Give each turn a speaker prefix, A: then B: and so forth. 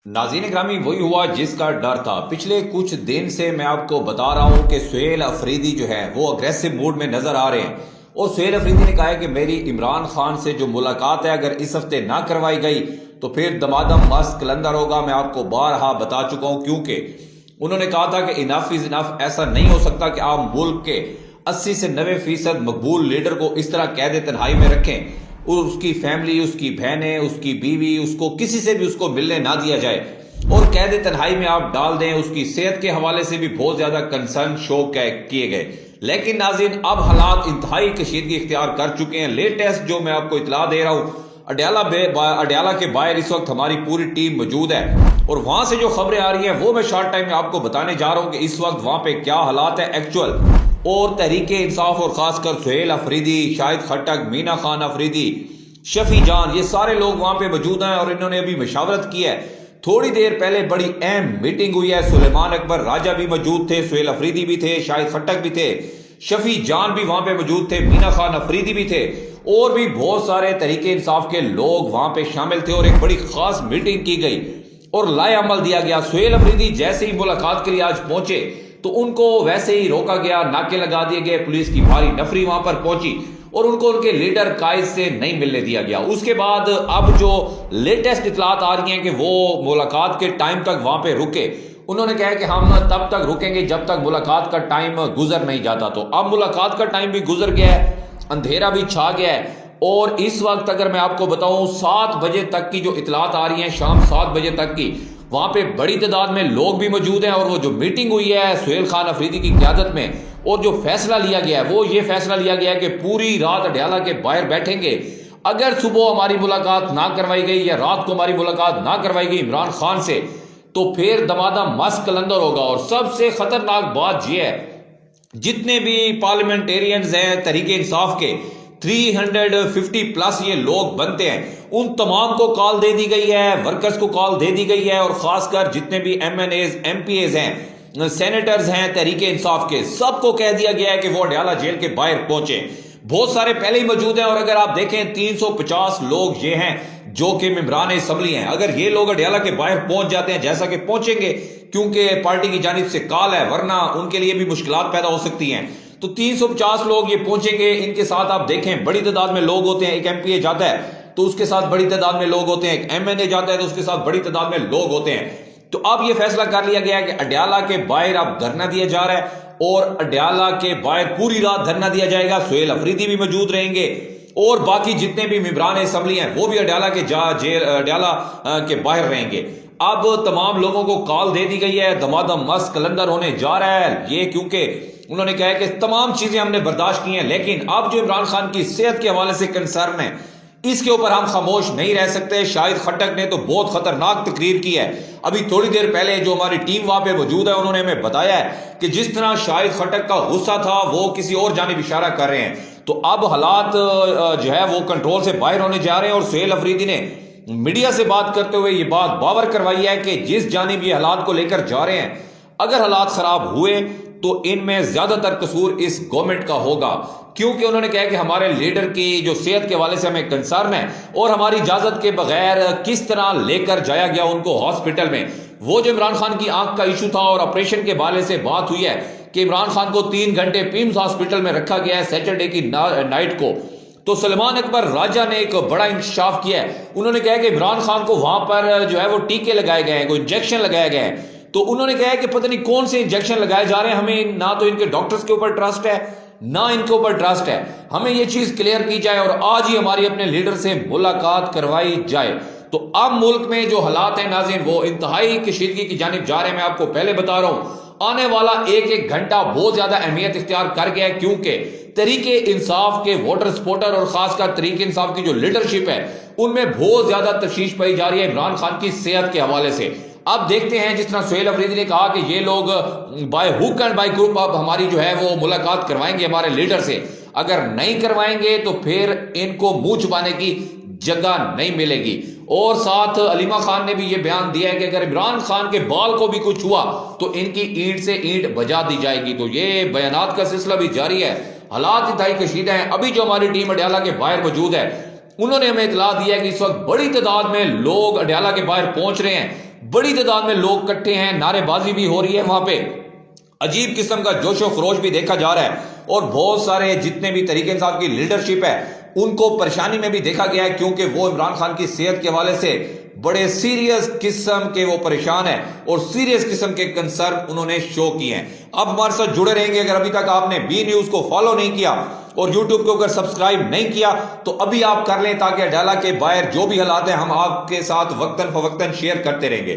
A: नाज़रीन ग्रामी, वही हुआ जिसका डर था। पिछले कुछ दिन से मैं आपको बता रहा हूं कि सुहेल अफरीदी जो है वो अग्रेसिव मूड में नजर आ रहे हैं। और सुहेल अफरीदी ने कहा है कि मेरी इमरान खान से जो मुलाकात है अगर इस हफ्ते ना करवाई गई तो फिर दमादम मस्त कलंदर होगा। मैं आपको बारहा बता चुका हूं, क्योंकि उन्होंने कहा था कि इनफ इज इनफ। ऐसा नहीं हो सकता कि आप मुल्क के 80 से 90% मकबूल लीडर को इस तरह कैद तन्हाई में रखें और उसकी फैमिली, उसकी बहनें, उसकी बीवी, उसको किसी से भी उसको मिलने ना दिया जाए और कैद तन्हाई में आप डाल दें। उसकी सेहत के हवाले से भी बहुत ज्यादा कंसर्न शो किए गए। लेकिन नाज़रीन, अब हालात इंतहाई कशीदगी इख्तियार कर चुके हैं। लेटेस्ट जो मैं आपको इतला दे रहा हूं, अडयाला के बाहर इस वक्त हमारी पूरी टीम मौजूद है और वहां से जो खबरें आ रही हैं वो मैं शॉर्ट टाइम में आपको बताने जा रहा हूं कि इस वक्त वहां पे क्या हालात है एक्चुअल। और तहरीके इंसाफ और खासकर सुहेल अफरीदी, शाहिद खट्टक, मीना खान अफरीदी, शफी जान, ये सारे लोग वहां पे मौजूद हैं और इन्होंने अभी मशावरत की है। थोड़ी देर पहले बड़ी अहम मीटिंग हुई है। सुलेमान अकबर राजा भी मौजूद थे, सुहेल अफरीदी भी थे, शाहिद खट्टक भी थे, शफी जान भी वहां पे मौजूद थे, मीना खान अफरीदी भी थे और भी बहुत सारे तहरीके इंसाफ के लोग वहां पे शामिल थे। और एक बड़ी खास मीटिंग की गई और लाए अमल दिया गया। सुहेल अफरीदी जैसे ही मुलाकात के लिए आज पहुंचे तो उनको वैसे ही रोका गया, नाके लगा दिए गए, पुलिस की भारी नफरी वहां पर पहुंची और उनको उनके लीडर कायद से नहीं मिलने दिया गया। उसके बाद अब जो लेटेस्ट इतलात आ रही हैं कि वो मुलाकात के टाइम तक वहां पे रुके। उन्होंने कहा कि हम तब तक रुकेंगे जब तक मुलाकात का टाइम गुजर नहीं जाता। तो अब मुलाकात का टाइम भी गुजर गया है, अंधेरा भी छा गया है और इस वक्त अगर मैं आपको बताऊं 7 बजे तक की जो इतलात आ रही हैं, शाम 7 बजे तक की, वहां पे बड़ी तादाद में लोग भी मौजूद हैं। और वो जो मीटिंग हुई है सुहेल खान अफरीदी की क़यादत में और जो फैसला लिया गया है वो ये फैसला लिया गया है कि पूरी रात अडयाला के बाहर बैठेंगे। अगर सुबह हमारी मुलाकात ना करवाई गई या रात को हमारी मुलाकात ना करवाई गई इमरान खान से तो फिर दमादम मस्त कलंदर होगा। और सबसे खतरनाक बात यह है, जितने भी पार्लियामेंटेरियंस हैं तहरीके इंसाफ के 350 प्लस ये लोग बनते हैं, उन तमाम को कॉल दे दी गई है, वर्कर्स को कॉल दे दी गई है और खासकर जितने भी MNAs MPAs हैं, सेनेटर्स हैं तहरीके इंसाफ के, सबको कह दिया गया है कि वो अडयाला जेल के बाहर पहुंचे। बहुत सारे पहले ही मौजूद हैं और अगर आप देखें 350 लोग ये हैं जो कि मेंबरान असम्बली हैं। अगर ये लोग अडयाला के बाहर पहुंच जाते हैं, जैसा कि पहुंचेंगे क्योंकि पार्टी की जानिब से कॉल है, वरना उनके लिए भी मुश्किलात पैदा हो सकती हैं, तो 350 लोग ये पहुंचेंगे। इनके साथ आप देखें बड़ी तादाद में लोग होते हैं। एक MPA जाता है तो उसके साथ बड़ी तादाद में लोग होते हैं, एक MNA जाता है तो उसके साथ बड़ी तादाद में लोग होते हैं। तो अब यह फैसला कर लिया गया है कि अडयाला के बाहर अब धरना दिया जा रहा है और अडयाला के बाहर पूरी रात धरना दिया जाएगा। सुहेल अफरीदी भी मौजूद रहेंगे और बाकी जितने भी मेंबरान असम्बली हैं वो भी अडयाला के बाहर रहेंगे। अब तमाम लोगों को कॉल दे दी गई है, दमादम मस्त कलंदर होने जा रहा है ये, क्योंकि उन्होंने कहा है कि तमाम चीजें हमने बर्दाश्त की हैं लेकिन अब जो इमरान खान की सेहत के हवाले से कंसर्न है इसके ऊपर हम खामोश नहीं रह सकते। शाहिद खट्टक ने तो बहुत खतरनाक तकरीर की है। अभी थोड़ी देर पहले जो हमारी टीम वहां पे मौजूद है उन्होंने हमें बताया है कि जिस तरह शाहिद खट्टक का गुस्सा था वो किसी और जानिब इशारा कर रहे हैं। तो अब हालात जो है वो कंट्रोल से बाहर होने जा रहे हैं और सुहेल अफरीदी ने मीडिया से बात करते हुए ये बात बावर करवाई है कि जिस जानिब ये हालात को लेकर जा रहे हैं, अगर हालात खराब हुए तो इनमें ज्यादातर कसूर इस गवर्नमेंट का होगा, क्योंकि उन्होंने कहा कि हमारे लीडर की जो सेहत के हवाले से हमें कंसर्न है और हमारी इजाजत के बगैर किस तरह लेकर जाया गया उनको हॉस्पिटल में। वो जो इमरान खान की आंख का इशू था और ऑपरेशन के हवाले से बात हुई है कि इमरान खान को 3 घंटे पिम्स हॉस्पिटल में रखा गया है सैटरडे की नाइट को। तो सुलेमान अकबर राजा ने एक बड़ा इंकशाफ किया है। उन्होंने कहा कि इमरान खान को वहां पर जो है वो टीके लगाए गए हैं, कोई इंजेक्शन लगाया गया है। तो उन्होंने कहा कि पता नहीं कौन से इंजेक्शन लगाए जा रहे हैं, हमें ना तो इनके डॉक्टर्स के ऊपर ट्रस्ट है ना इनके ऊपर ट्रस्ट है। हमें यह चीज क्लियर की जाए और आज ही हमारी अपने लीडर से मुलाकात करवाई जाए। तो अब मुल्क में जो हालात हैं नाज़रीन वो इंतहाई कशीदगी की जानिब जा रहे हैं। मैं आपको पहले बता रहा हूं आने वाला एक घंटा बहुत ज्यादा अहमियत इख्तियार कर गया है, क्योंकि तरीके इंसाफ के वोटर सपोर्टर और खासकर तरीके इंसाफ की जो लीडरशिप है उनमें बहुत ज्यादा तशवीश पाई जा रही है इमरान खान की सेहत के हवाले से। अब देखते हैं जिस तरह सुहेल अफरीदी ने कहा कि ये लोग by hook and bye group अब हमारी जो है वो मुलाकात करवाएंगे हमारे लीडर से। अगर नहीं करवाएंगे तो फिर इनको मुंह छुपाने की जगह नहीं मिलेगी। और साथ अलीमा खान ने भी ये बयान दिया है कि अगर इमरान खान के बाल को भी कुछ हुआ तो इनकी ईंट से ईंट बजा दी जाएगी। तो ये बयानात का सिलसिला भी जारी है। हालात इंतहाई कशीदा है। अभी जो हमारी टीम अडयाला के बाहर मौजूद है उन्होंने हमें इतला दिया है कि इस वक्त बड़ी तादाद में लोग अडयाला के बाहर पहुंच रहे हैं। बड़ी तादाद में लोग इकट्ठे हैं, नारेबाजी भी हो रही है, वहां पे अजीब किस्म का जोशो खरोश भी देखा जा रहा है और बहुत सारे जितने भी तरीके इंसाफ की लीडरशिप है उनको परेशानी में भी देखा गया है, क्योंकि वो इमरान खान की सेहत के हवाले से बड़े सीरियस किस्म के वो परेशान है और सीरियस किस्म के कंसर्न उन्होंने शो किए हैं। अब हमारे साथ जुड़े रहेंगे। अगर अभी तक आपने बी न्यूज को फॉलो नहीं किया और यूट्यूब को अगर सब्सक्राइब नहीं किया तो अभी आप कर लें, ताकि अडाला के बाहर जो भी हालात हैं हम आपके साथ वक्तन फवक्तन शेयर करते रहेंगे।